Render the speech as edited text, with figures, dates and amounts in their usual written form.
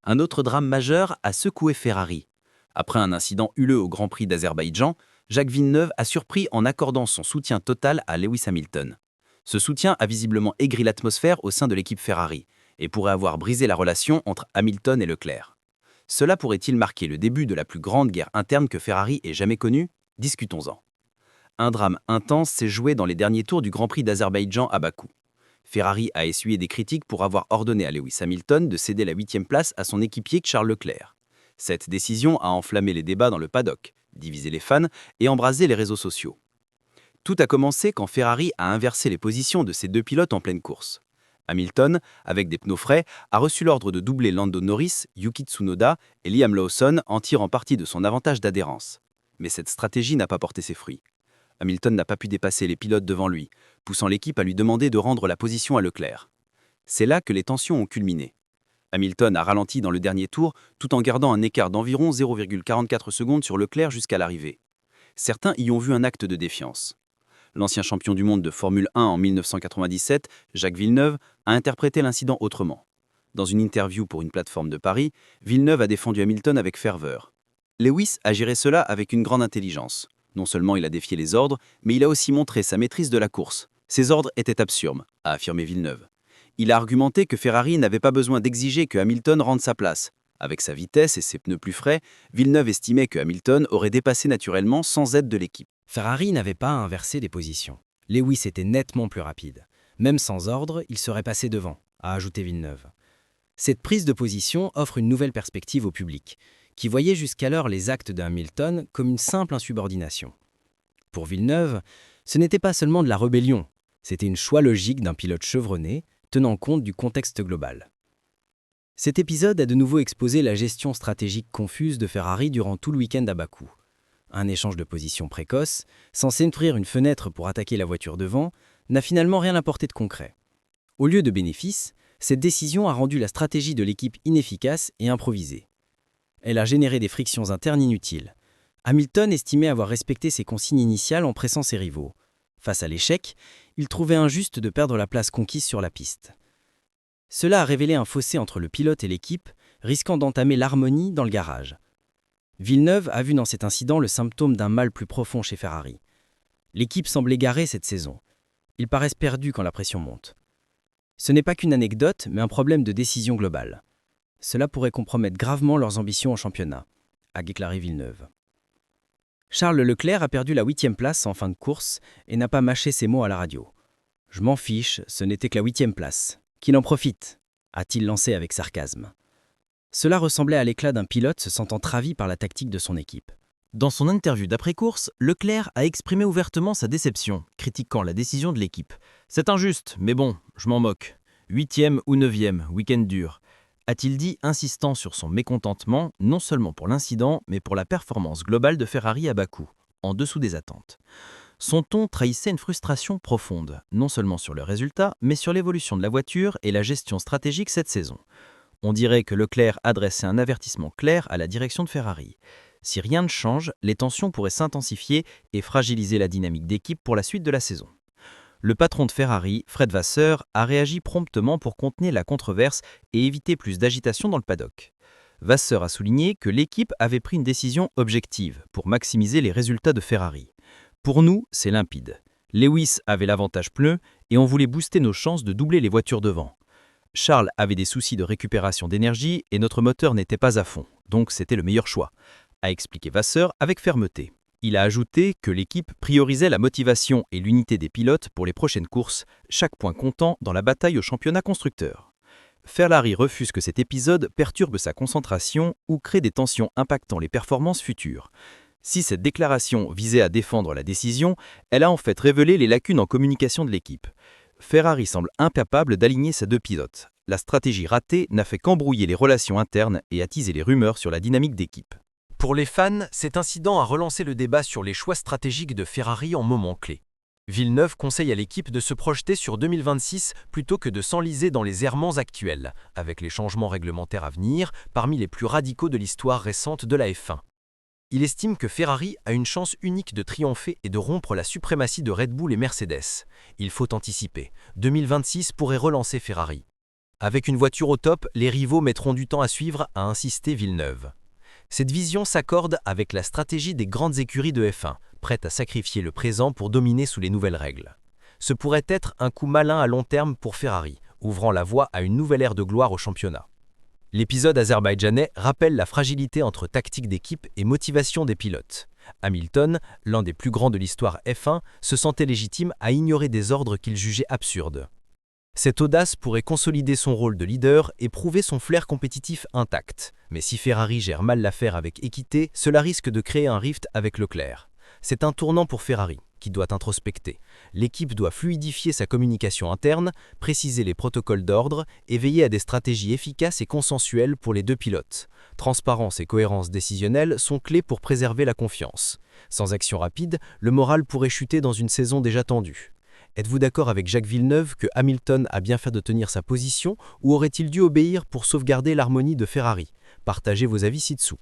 Un autre drame majeur a secoué Ferrari. Après un incident huleux au Grand Prix d'Azerbaïdjan, Jacques Villeneuve a surpris en accordant son soutien total à Lewis Hamilton. Ce soutien a visiblement aigri l'atmosphère au sein de l'équipe Ferrari et pourrait avoir brisé la relation entre Hamilton et Leclerc. Cela pourrait-il marquer le début de la plus grande guerre interne que Ferrari ait jamais connue? Discutons-en. Un drame intense s'est joué dans les derniers tours du Grand Prix d'Azerbaïdjan à Bakou. Ferrari a essuyé des critiques pour avoir ordonné à Lewis Hamilton de céder la 8e place à son équipier Charles Leclerc. Cette décision a enflammé les débats dans le paddock, divisé les fans et embrasé les réseaux sociaux. Tout a commencé quand Ferrari a inversé les positions de ses deux pilotes en pleine course. Hamilton, avec des pneus frais, a reçu l'ordre de doubler Lando Norris, Yuki Tsunoda et Liam Lawson en tirant parti de son avantage d'adhérence. Mais cette stratégie n'a pas porté ses fruits. Hamilton n'a pas pu dépasser les pilotes devant lui, poussant l'équipe à lui demander de rendre la position à Leclerc. C'est là que les tensions ont culminé. Hamilton a ralenti dans le dernier tour tout en gardant un écart d'environ 0,44 secondes sur Leclerc jusqu'à l'arrivée. Certains y ont vu un acte de défiance. L'ancien champion du monde de Formule 1 en 1997, Jacques Villeneuve, a interprété l'incident autrement. Dans une interview pour une plateforme de Paris, Villeneuve a défendu Hamilton avec ferveur. Lewis a géré cela avec une grande intelligence. Non seulement il a défié les ordres, mais il a aussi montré sa maîtrise de la course. Ces ordres étaient absurdes, a affirmé Villeneuve. Il a argumenté que Ferrari n'avait pas besoin d'exiger que Hamilton rende sa place. Avec sa vitesse et ses pneus plus frais, Villeneuve estimait que Hamilton aurait dépassé naturellement sans aide de l'équipe. Ferrari n'avait pas à inverser les positions. Lewis était nettement plus rapide. Même sans ordre, il serait passé devant, a ajouté Villeneuve. Cette prise de position offre une nouvelle perspective au public, qui voyait jusqu'alors les actes de Hamilton comme une simple insubordination. Pour Villeneuve, ce n'était pas seulement de la rébellion, c'était une choix logique d'un pilote chevronné, tenant compte du contexte global. Cet épisode a de nouveau exposé la gestion stratégique confuse de Ferrari durant tout le week-end à Bakou. Un échange de position précoce, censé ouvrir une fenêtre pour attaquer la voiture devant, n'a finalement rien apporté de concret. Au lieu de bénéfices, cette décision a rendu la stratégie de l'équipe inefficace et improvisée. Elle a généré des frictions internes inutiles. Hamilton estimait avoir respecté ses consignes initiales en pressant ses rivaux. Face à l'échec, il trouvait injuste de perdre la place conquise sur la piste. Cela a révélé un fossé entre le pilote et l'équipe, risquant d'entamer l'harmonie dans le garage. Villeneuve a vu dans cet incident le symptôme d'un mal plus profond chez Ferrari. L'équipe semble égarée cette saison. Ils paraissent perdus quand la pression monte. Ce n'est pas qu'une anecdote, mais un problème de décision globale. Cela pourrait compromettre gravement leurs ambitions en championnat, a déclaré Villeneuve. Charles Leclerc a perdu la 8e place en fin de course et n'a pas mâché ses mots à la radio. « Je m'en fiche, ce n'était que la 8e place. Qu'il en profite », a-t-il lancé avec sarcasme. Cela ressemblait à l'éclat d'un pilote se sentant travi par la tactique de son équipe. Dans son interview d'après-course, Leclerc a exprimé ouvertement sa déception, critiquant la décision de l'équipe. « C'est injuste, mais bon, je m'en moque. 8e ou 9e, week-end dur », a-t-il dit, insistant sur son mécontentement, non seulement pour l'incident, mais pour la performance globale de Ferrari à Bakou, en dessous des attentes. Son ton trahissait une frustration profonde, non seulement sur le résultat, mais sur l'évolution de la voiture et la gestion stratégique cette saison. On dirait que Leclerc adressait un avertissement clair à la direction de Ferrari. Si rien ne change, les tensions pourraient s'intensifier et fragiliser la dynamique d'équipe pour la suite de la saison. Le patron de Ferrari, Fred Vasseur, a réagi promptement pour contenir la controverse et éviter plus d'agitation dans le paddock. Vasseur a souligné que l'équipe avait pris une décision objective pour maximiser les résultats de Ferrari. Pour nous, c'est limpide. Lewis avait l'avantage pneu et on voulait booster nos chances de doubler les voitures devant. Charles avait des soucis de récupération d'énergie et notre moteur n'était pas à fond, donc c'était le meilleur choix, a expliqué Vasseur avec fermeté. Il a ajouté que l'équipe priorisait la motivation et l'unité des pilotes pour les prochaines courses, chaque point comptant dans la bataille au championnat constructeur. Ferrari refuse que cet épisode perturbe sa concentration ou crée des tensions impactant les performances futures. Si cette déclaration visait à défendre la décision, elle a en fait révélé les lacunes en communication de l'équipe. Ferrari semble incapable d'aligner ses deux pilotes. La stratégie ratée n'a fait qu'embrouiller les relations internes et attiser les rumeurs sur la dynamique d'équipe. Pour les fans, cet incident a relancé le débat sur les choix stratégiques de Ferrari en moments clés. Villeneuve conseille à l'équipe de se projeter sur 2026 plutôt que de s'enliser dans les errements actuels, avec les changements réglementaires à venir, parmi les plus radicaux de l'histoire récente de la F1. Il estime que Ferrari a une chance unique de triompher et de rompre la suprématie de Red Bull et Mercedes. Il faut anticiper. 2026 pourrait relancer Ferrari. Avec une voiture au top, les rivaux mettront du temps à suivre, a insisté Villeneuve. Cette vision s'accorde avec la stratégie des grandes écuries de F1, prêtes à sacrifier le présent pour dominer sous les nouvelles règles. Ce pourrait être un coup malin à long terme pour Ferrari, ouvrant la voie à une nouvelle ère de gloire au championnat. L'épisode azerbaïdjanais rappelle la fragilité entre tactique d'équipe et motivation des pilotes. Hamilton, l'un des plus grands de l'histoire F1, se sentait légitime à ignorer des ordres qu'il jugeait absurdes. Cette audace pourrait consolider son rôle de leader et prouver son flair compétitif intact. Mais si Ferrari gère mal l'affaire avec équité, cela risque de créer un rift avec Leclerc. C'est un tournant pour Ferrari, qui doit introspecter. L'équipe doit fluidifier sa communication interne, préciser les protocoles d'ordre et veiller à des stratégies efficaces et consensuelles pour les deux pilotes. Transparence et cohérence décisionnelle sont clés pour préserver la confiance. Sans action rapide, le moral pourrait chuter dans une saison déjà tendue. Êtes-vous d'accord avec Jacques Villeneuve que Hamilton a bien fait de tenir sa position ou aurait-il dû obéir pour sauvegarder l'harmonie de Ferrari? Partagez vos avis ci-dessous.